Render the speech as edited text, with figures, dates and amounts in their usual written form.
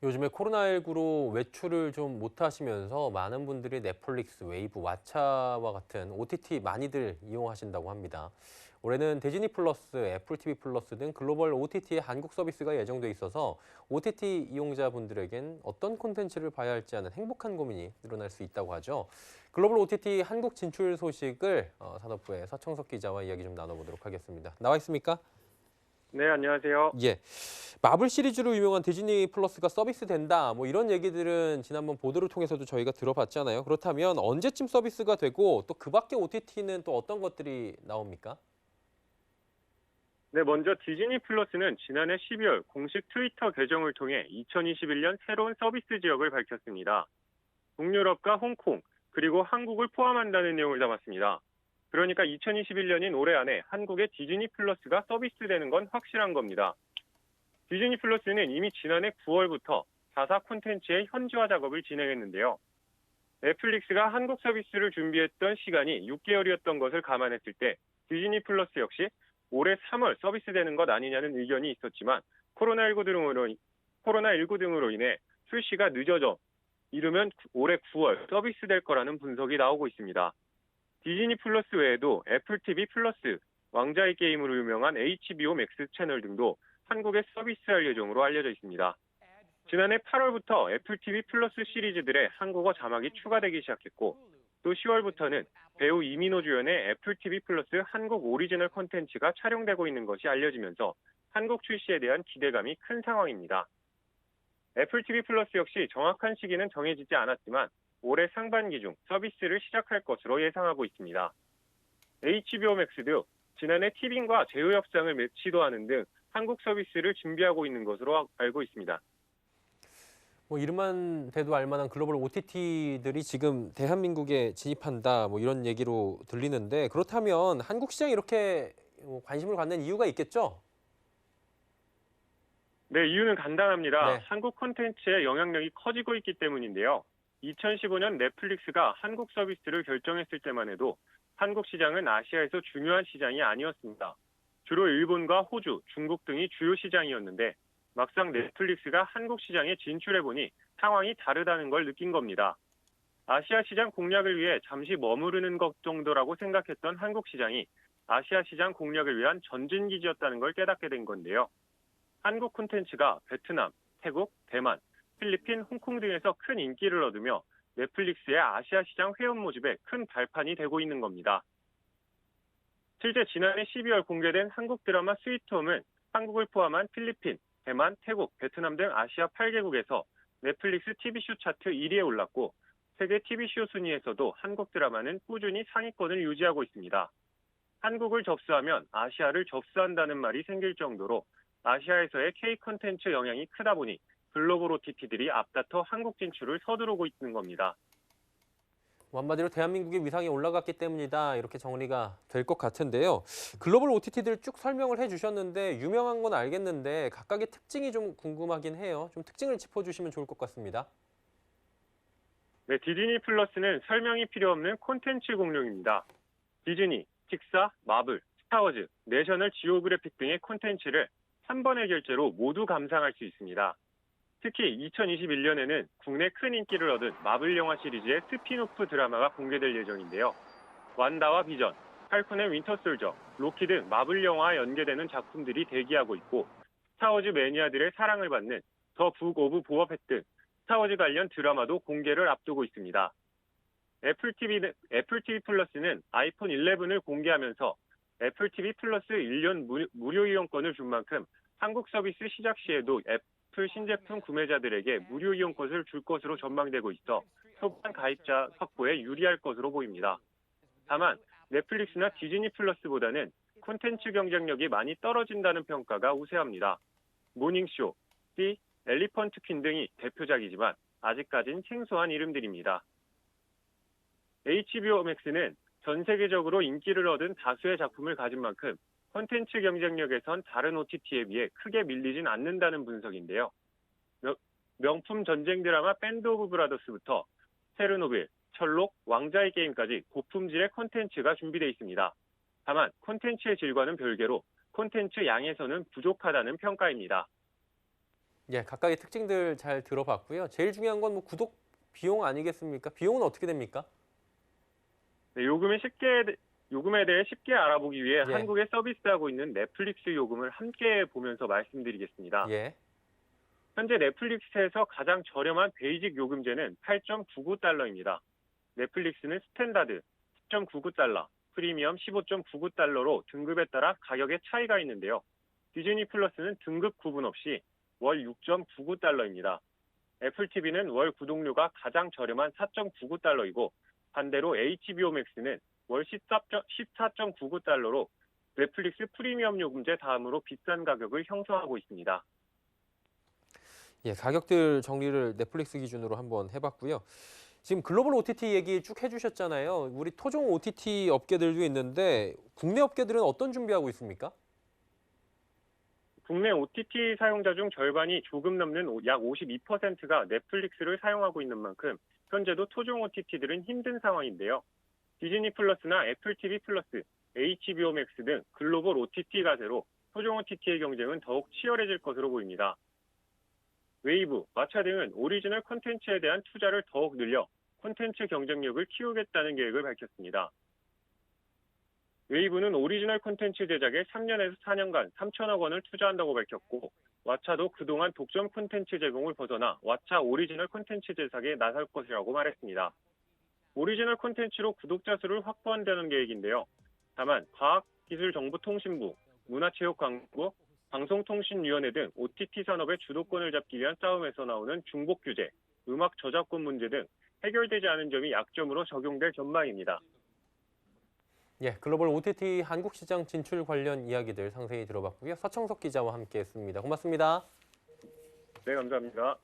요즘에 코로나19로 외출을 좀 못 하시면서 많은 분들이 넷플릭스, 웨이브, 왓챠와 같은 OTT 많이들 이용하신다고 합니다. 올해는 디즈니 플러스, 애플 TV 플러스 등 글로벌 OTT의 한국 서비스가 예정돼 있어서 OTT 이용자분들에겐 어떤 콘텐츠를 봐야 할지 하는 행복한 고민이 늘어날 수 있다고 하죠. 글로벌 OTT 한국 진출 소식을 산업부의 서청석 기자와 이야기 좀 나눠보도록 하겠습니다. 나와 있습니까? 네, 안녕하세요. 예. 마블 시리즈로 유명한 디즈니 플러스가 서비스된다. 뭐 이런 얘기들은 지난번 보도를 통해서도 저희가 들어봤잖아요. 그렇다면 언제쯤 서비스가 되고 또 그 밖에 OTT는 또 어떤 것들이 나옵니까? 네, 먼저 디즈니 플러스는 지난해 12월 공식 트위터 계정을 통해 2021년 새로운 서비스 지역을 밝혔습니다. 북유럽과 홍콩, 그리고 한국을 포함한다는 내용을 담았습니다. 그러니까 2021년인 올해 안에 한국에 디즈니 플러스가 서비스되는 건 확실한 겁니다. 디즈니 플러스는 이미 지난해 9월부터 4사 콘텐츠의 현지화 작업을 진행했는데요. 넷플릭스가 한국 서비스를 준비했던 시간이 6개월이었던 것을 감안했을 때 디즈니 플러스 역시 올해 3월 서비스되는 것 아니냐는 의견이 있었지만 코로나19 등으로 인해 출시가 늦어져 이르면 올해 9월 서비스될 거라는 분석이 나오고 있습니다. 디즈니 플러스 외에도 애플 TV 플러스, 왕자의 게임으로 유명한 HBO 맥스 채널 등도 한국에 서비스할 예정으로 알려져 있습니다. 지난해 8월부터 애플 TV 플러스 시리즈들의 한국어 자막이 추가되기 시작했고, 또 10월부터는 배우 이민호 주연의 애플 TV 플러스 한국 오리지널 콘텐츠가 촬영되고 있는 것이 알려지면서 한국 출시에 대한 기대감이 큰 상황입니다. 애플 TV 플러스 역시 정확한 시기는 정해지지 않았지만 올해 상반기 중 서비스를 시작할 것으로 예상하고 있습니다. HBO 맥스도 지난해 티빙과 제휴 협상을 시도하는 등 한국 서비스를 준비하고 있는 것으로 알고 있습니다. 뭐 이름만 대도 알만한 글로벌 OTT들이 지금 대한민국에 진입한다. 뭐 이런 얘기로 들리는데 그렇다면 한국 시장에 이렇게 관심을 갖는 이유가 있겠죠? 네, 이유는 간단합니다. 네. 한국 콘텐츠의 영향력이 커지고 있기 때문인데요. 2015년 넷플릭스가 한국 서비스를 결정했을 때만 해도 한국 시장은 아시아에서 중요한 시장이 아니었습니다. 주로 일본과 호주, 중국 등이 주요 시장이었는데 막상 넷플릭스가 한국 시장에 진출해보니 상황이 다르다는 걸 느낀 겁니다. 아시아 시장 공략을 위해 잠시 머무르는 것 정도라고 생각했던 한국 시장이 아시아 시장 공략을 위한 전진기지였다는 걸 깨닫게 된 건데요. 한국 콘텐츠가 베트남, 태국, 대만, 필리핀, 홍콩 등에서 큰 인기를 얻으며 넷플릭스의 아시아 시장 회원 모집에 큰 발판이 되고 있는 겁니다. 실제 지난해 12월 공개된 한국 드라마 스위트홈은 한국을 포함한 필리핀, 대만, 태국, 베트남 등 아시아 8개국에서 넷플릭스 TV쇼 차트 1위에 올랐고 세계 TV쇼 순위에서도 한국 드라마는 꾸준히 상위권을 유지하고 있습니다. 한국을 접수하면 아시아를 접수한다는 말이 생길 정도로 아시아에서의 K 콘텐츠 영향이 크다 보니 글로벌 OTT들이 앞다퉈 한국 진출을 서두르고 있는 겁니다. 뭐 한마디로 대한민국의 위상이 올라갔기 때문이다. 이렇게 정리가 될 것 같은데요. 글로벌 OTT들 쭉 설명을 해주셨는데 유명한 건 알겠는데 각각의 특징이 좀 궁금하긴 해요. 좀 특징을 짚어주시면 좋을 것 같습니다. 네, 디즈니 플러스는 설명이 필요 없는 콘텐츠 공룡입니다. 디즈니, 픽사, 마블, 스타워즈, 내셔널 지오그래픽 등의 콘텐츠를 한 번의 결제로 모두 감상할 수 있습니다. 특히 2021년에는 국내 큰 인기를 얻은 마블 영화 시리즈의 스핀오프 드라마가 공개될 예정인데요. 완다와 비전, 팔콘 앤 윈터 솔저, 로키 등 마블 영화와 연계되는 작품들이 대기하고 있고 스타워즈 매니아들의 사랑을 받는 더 북 오브 보어펫 등 스타워즈 관련 드라마도 공개를 앞두고 있습니다. 애플 TV 플러스는 아이폰 11을 공개하면서 애플 TV 플러스 1년 무료 이용권을 준 만큼 한국 서비스 시작 시에도 애플 신제품 구매자들에게 무료 이용권을 줄 것으로 전망되고 있어 초반 가입자 확보에 유리할 것으로 보입니다. 다만 넷플릭스나 디즈니 플러스보다는 콘텐츠 경쟁력이 많이 떨어진다는 평가가 우세합니다. 모닝쇼, 띠, 엘리펀트 퀸 등이 대표작이지만 아직까진 생소한 이름들입니다. HBO Max는 전 세계적으로 인기를 얻은 다수의 작품을 가진 만큼 콘텐츠 경쟁력에선 다른 OTT에 비해 크게 밀리진 않는다는 분석인데요. 명품 전쟁 드라마 밴드 오브 브라더스부터 체르노빌, 철록, 왕자의 게임까지 고품질의 콘텐츠가 준비되어 있습니다. 다만 콘텐츠의 질과는 별개로 콘텐츠 양에서는 부족하다는 평가입니다. 예, 각각의 특징들 잘 들어봤고요. 제일 중요한 건 뭐 구독 비용 아니겠습니까? 비용은 어떻게 됩니까? 네, 요금에 대해 쉽게 알아보기 위해 예, 한국에 서비스하고 있는 넷플릭스 요금을 함께 보면서 말씀드리겠습니다. 예, 현재 넷플릭스에서 가장 저렴한 베이직 요금제는 8.99달러입니다. 넷플릭스는 스탠다드 10.99달러, 프리미엄 15.99달러로 등급에 따라 가격의 차이가 있는데요. 디즈니 플러스는 등급 구분 없이 월 6.99달러입니다. 애플 TV는 월 구독료가 가장 저렴한 4.99달러이고 반대로 HBO 맥스는 월 14.99달러로 넷플릭스 프리미엄 요금제 다음으로 비싼 가격을 형성하고 있습니다. 예, 가격들 정리를 넷플릭스 기준으로 한번 해봤고요. 지금 글로벌 OTT 얘기 쭉 해주셨잖아요. 우리 토종 OTT 업계들도 있는데 국내 업계들은 어떤 준비하고 있습니까? 국내 OTT 사용자 중 절반이 조금 넘는 약 52%가 넷플릭스를 사용하고 있는 만큼 현재도 토종 OTT들은 힘든 상황인데요. 디즈니 플러스나 애플 TV 플러스, HBO 맥스 등 글로벌 OTT 가세로 토종 OTT의 경쟁은 더욱 치열해질 것으로 보입니다. 웨이브, 왓챠 등은 오리지널 콘텐츠에 대한 투자를 더욱 늘려 콘텐츠 경쟁력을 키우겠다는 계획을 밝혔습니다. 웨이브는 오리지널 콘텐츠 제작에 3년에서 4년간 3천억 원을 투자한다고 밝혔고 왓챠도 그동안 독점 콘텐츠 제공을 벗어나 왓챠 오리지널 콘텐츠 제작에 나설 것이라고 말했습니다. 오리지널 콘텐츠로 구독자 수를 확보한다는 계획인데요. 다만 과학기술정보통신부, 문화체육관광부, 방송통신위원회 등 OTT 산업의 주도권을 잡기 위한 싸움에서 나오는 중복 규제, 음악 저작권 문제 등 해결되지 않은 점이 약점으로 적용될 전망입니다. 예, 글로벌 OTT 한국 시장 진출 관련 이야기들 상세히 들어봤고요. 서청석 기자와 함께했습니다. 고맙습니다. 네, 감사합니다.